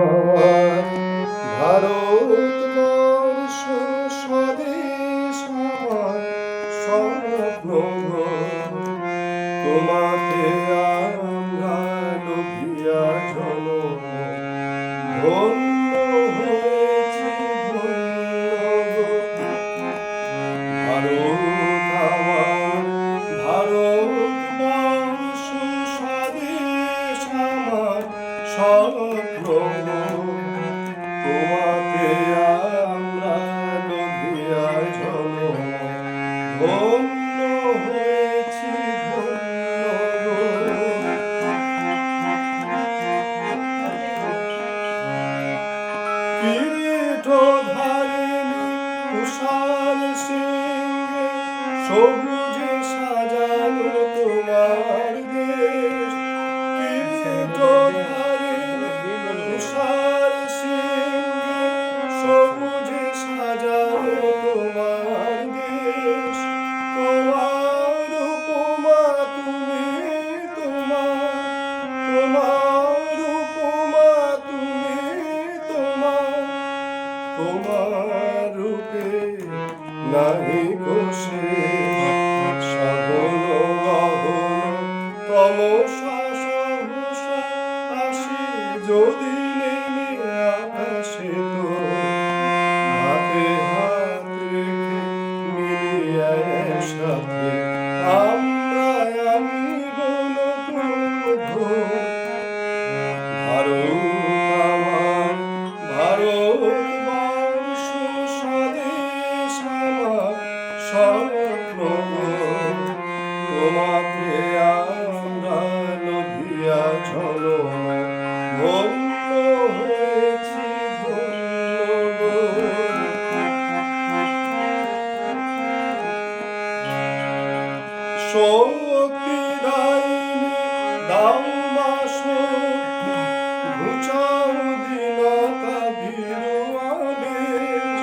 আমার ভারতবর্ষ স্বদেশ আমার স্বপ্ন তোমাতে আমরা লোভিয়া জনম ধন্য হয়েছি ধন্য ভারত আমার ভারতবর্ষ স্বদেশ আমার স্বপ্ন তোমাতে আমরা লোভিয়া জনম ধন্য হয়েছি কিরীটধারিণী তুষার সিংহে সবুজে সাজানো তোমার দেশ কিরীটধারিণী তুষার সিংহে সবুজে সাজানো তোমার দেশ তোমার উপমা তুমি তোমার উপমা তুমি তোমার রূপে নাহি কোষে সগল গহন তমসা সহসা আসি যদি নেমে আকাশে তো হাতে হাত রেখে মিলিয়ে একসাথে আমরা আনিব নতুন ভোর ভারত আমার ভারতবর্ষ স্বদেশ আমার স্বপ্ন তোমাতে আমরা লোভিয়া জনম ধন্য হয়েছি ধন্য শক্তিদায়িনী দাও মা শক্তি ঘুচাও দীনতা ভীরু আবেশ